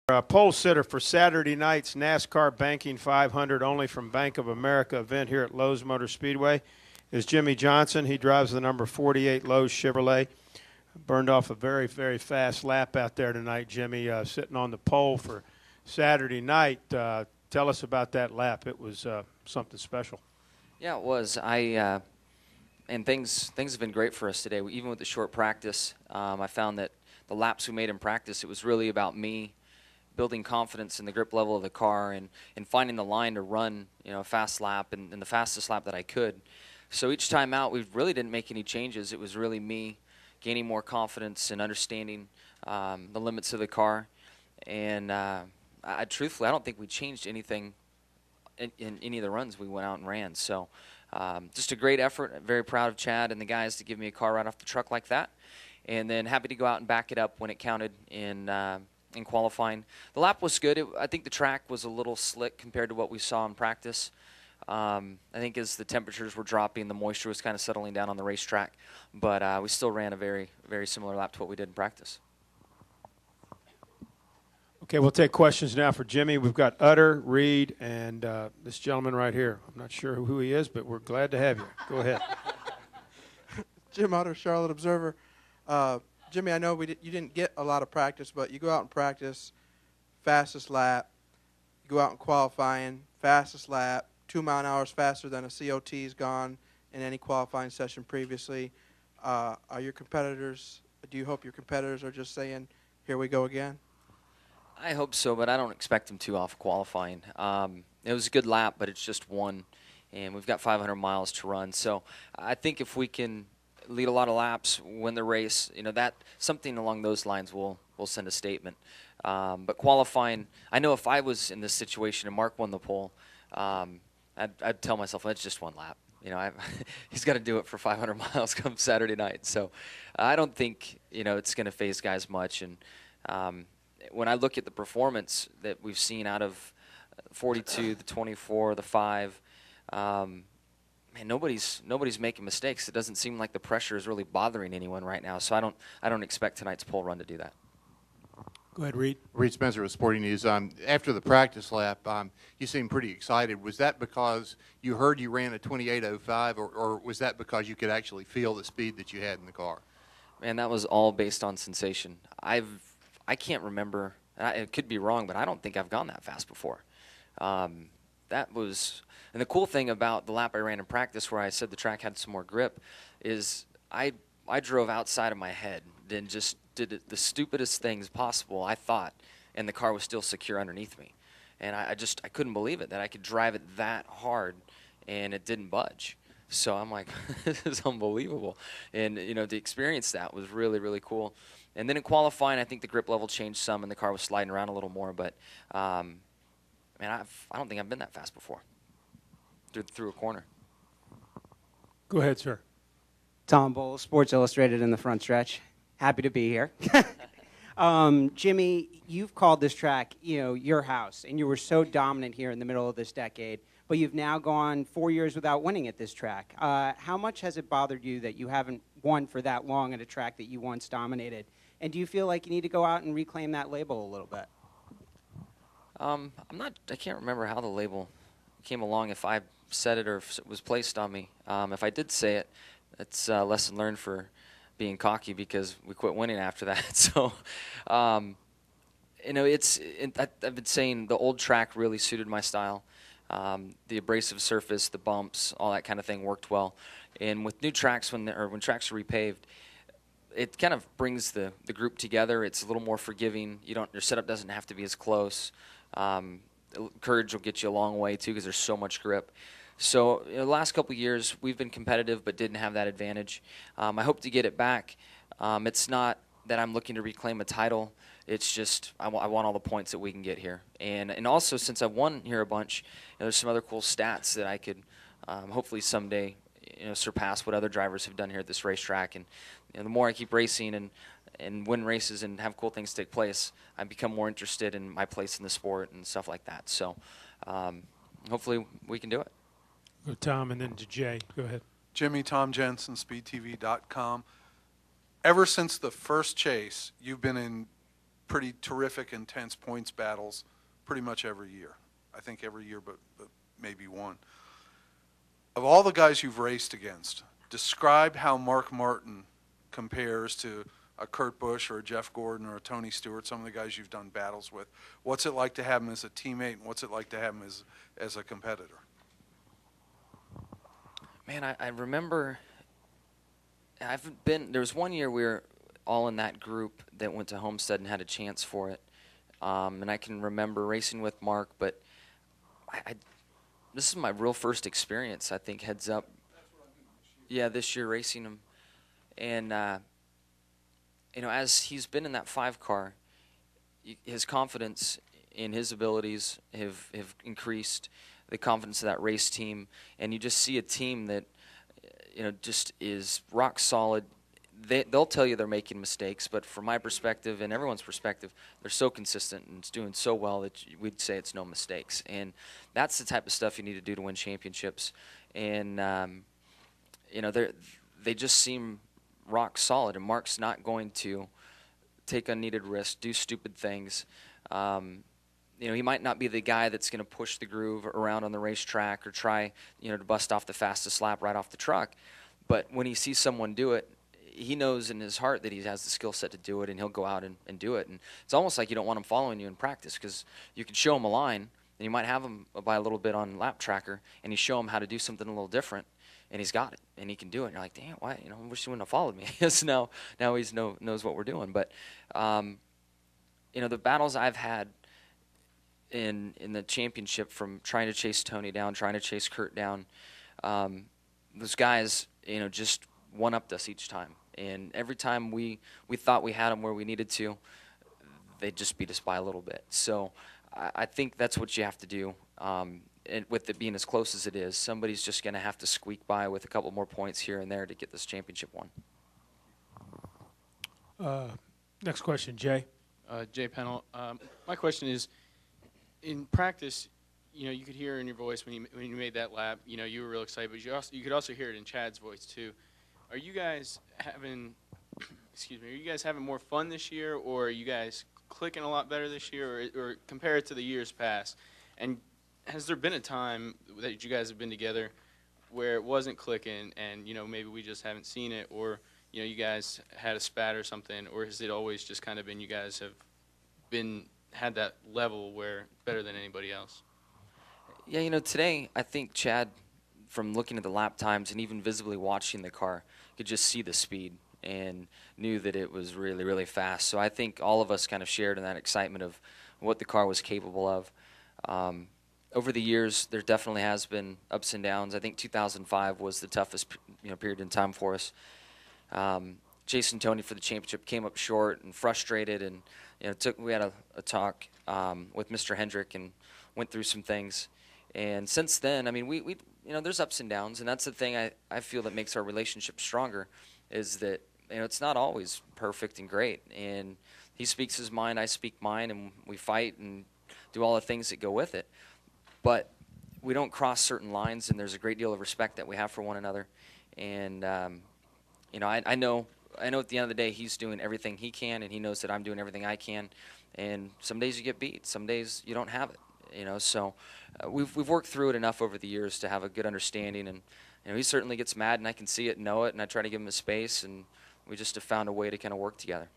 Pole sitter for Saturday night's NASCAR Banking 500 only from Bank of America event here at Lowe's Motor Speedway is Jimmie Johnson. He drives the number 48 Lowe's Chevrolet. Burned off a very, very fast lap out there tonight, Jimmy, sitting on the pole for Saturday night. Tell us about that lap. It was something special. Yeah, it was. And things have been great for us today. Even with the short practice, I found that the laps we made in practice, it was really about me building confidence in the grip level of the car and finding the line to run, a fast lap and the fastest lap that I could. So each time out, we really didn't make any changes. It was really me gaining more confidence and understanding the limits of the car. And truthfully, I don't think we changed anything in any of the runs we went out and ran. So just a great effort. Very proud of Chad and the guys to give me a car right off the truck like that. And then happy to go out and back it up when it counted in qualifying. The lap was good. I think the track was a little slick compared to what we saw in practice. I think as the temperatures were dropping, the moisture was kind of settling down on the racetrack. But we still ran a very, very similar lap to what we did in practice. Okay, we'll take questions now for Jimmy. We've got Utter, Reed, and this gentleman right here. I'm not sure who he is, but we're glad to have you. Go ahead. Jim Utter, Charlotte Observer. Jimmy, I know you didn't get a lot of practice, but you go out and practice, fastest lap. You go out in qualifying, fastest lap, 2 mile-an-hour faster than a COT's gone in any qualifying session previously. Are your competitors, do you hope your competitors are just saying, here we go again? I hope so, but I don't expect them to off qualifying. It was a good lap, but it's just one, and we've got 500 miles to run. So I think if we can lead a lot of laps, win the race, that something along those lines will send a statement. But qualifying, I know if I was in this situation and Mark won the pole, I'd tell myself, it's just one lap. He's got to do it for 500 miles come Saturday night. So I don't think, it's going to phase guys much. And when I look at the performance that we've seen out of 42, the 24, the 5, man, nobody's making mistakes. It doesn't seem like the pressure is really bothering anyone right now. So I don't expect tonight's pole run to do that. Go ahead, Reed. Reed Spencer with Sporting News. After the practice lap, you seemed pretty excited. Was that because you heard you ran a 28.05, or was that because you could actually feel the speed that you had in the car? Man, that was all based on sensation. I can't remember. It could be wrong, but I don't think I've gone that fast before. That was, and the cool thing about the lap I ran in practice, where I said the track had some more grip, is I drove outside of my head and just did the stupidest things possible, I thought, and the car was still secure underneath me. And I couldn't believe it, that I could drive it that hard and it didn't budge. So I'm like, this is unbelievable. And, to experience that was really, really cool. And then in qualifying, I think the grip level changed some and the car was sliding around a little more. But, man, I don't think I've been that fast before through a corner. Go ahead, sir. Tom Bowles, Sports Illustrated in the front stretch. Happy to be here. Jimmy, you've called this track, your house, and you were so dominant here in the middle of this decade, but you've now gone 4 years without winning at this track. How much has it bothered you that you haven't won for that long at a track that you once dominated? And do you feel like you need to go out and reclaim that label a little bit? I can't remember how the label came along, if I said it or if it was placed on me. If I did say it, it's a lesson learned for being cocky, because we quit winning after that. So, I've been saying the old track really suited my style. The abrasive surface, the bumps, all that kind of thing worked well. And with new tracks, when tracks are repaved, it kind of brings the group together. It's a little more forgiving. Your setup doesn't have to be as close. Courage will get you a long way too, because there's so much grip. So the last couple of years, we've been competitive but didn't have that advantage. I hope to get it back. It's not that I'm looking to reclaim a title. It's just I want all the points that we can get here. And also, since I've won here a bunch, there's some other cool stats that I could hopefully someday surpass what other drivers have done here at this racetrack. And the more I keep racing and win races and have cool things take place, I become more interested in my place in the sport and stuff like that. So hopefully we can do it. Go to Tom and then to Jay. Go ahead. Jimmy, Tom Jensen, SpeedTV.com. Ever since the first chase, you've been in pretty terrific, intense points battles pretty much every year. I think every year but maybe one. Of all the guys you've raced against, describe how Mark Martin compares to a Kurt Busch or a Jeff Gordon or a Tony Stewart, some of the guys you've done battles with. What's it like to have him as a teammate, and what's it like to have him as a competitor? Man, I remember there was one year we were all in that group that went to Homestead and had a chance for it. And I can remember racing with Mark, but this is my real first experience, I think, heads up. Yeah, this year racing him. And, you know, as he's been in that 5 car, his confidence in his abilities have increased, the confidence of that race team, and you just see a team that, you know, just is rock solid. They'll tell you they're making mistakes, but from my perspective and everyone's perspective, they're so consistent and it's doing so well that we'd say it's no mistakes. And that's the type of stuff you need to do to win championships. And, you know, they just seem rock solid, and Mark's not going to take unneeded risks, do stupid things. You know, he might not be the guy that's going to push the groove around on the racetrack or try, you know, to bust off the fastest lap right off the truck. But when he sees someone do it, he knows in his heart that he has the skill set to do it, and he'll go out and do it. And it's almost like you don't want him following you in practice, because you can show him a line, and you might have him by a little bit on lap tracker, and you show him how to do something a little different, and he's got it, and he can do it. And you're like, damn, why? You know, I wish you wouldn't have followed me. So now he knows what we're doing. But you know, the battles I've had in the championship, from trying to chase Tony down, trying to chase Kurt down, those guys, you know, just one-upped us each time. And every time we thought we had them where we needed to, they just beat us by a little bit. So I think that's what you have to do. And with it being as close as it is, somebody's just going to have to squeak by with a couple more points here and there to get this championship won. Next question, Jay. Jay Pennell. My question is, in practice, you know, you could hear in your voice when you made that lap, you know, you were real excited, but you could also hear it in Chad's voice too. Are you guys having, excuse me, are you guys having more fun this year, or are you guys clicking a lot better this year, or compare it to the years past? And has there been a time that you guys have been together where it wasn't clicking, and, you know, maybe we just haven't seen it, or, you know, you guys had a spat or something, or has it always just kind of been you guys have had that level where better than anybody else? Yeah, you know, today I think Chad, from looking at the lap times and even visibly watching the car, could just see the speed and knew that it was really, really fast. So I think all of us kind of shared in that excitement of what the car was capable of. Over the years, there definitely has been ups and downs. I think 2005 was the toughest, you know, period in time for us. Jason Tony for the championship came up short and frustrated, and, you know, we had a talk with Mr. Hendrick and went through some things. And since then, I mean, we you know, there's ups and downs, and that's the thing I feel that makes our relationship stronger, is that, you know, it's not always perfect and great. And he speaks his mind, I speak mine, and we fight and do all the things that go with it. But we don't cross certain lines, and there's a great deal of respect that we have for one another. And, you know, I know at the end of the day he's doing everything he can, and he knows that I'm doing everything I can. And some days you get beat, some days you don't have it. You know, so we've worked through it enough over the years to have a good understanding, and, you know, he certainly gets mad, and I can see it and know it, and I try to give him his space, and we just have found a way to kind of work together.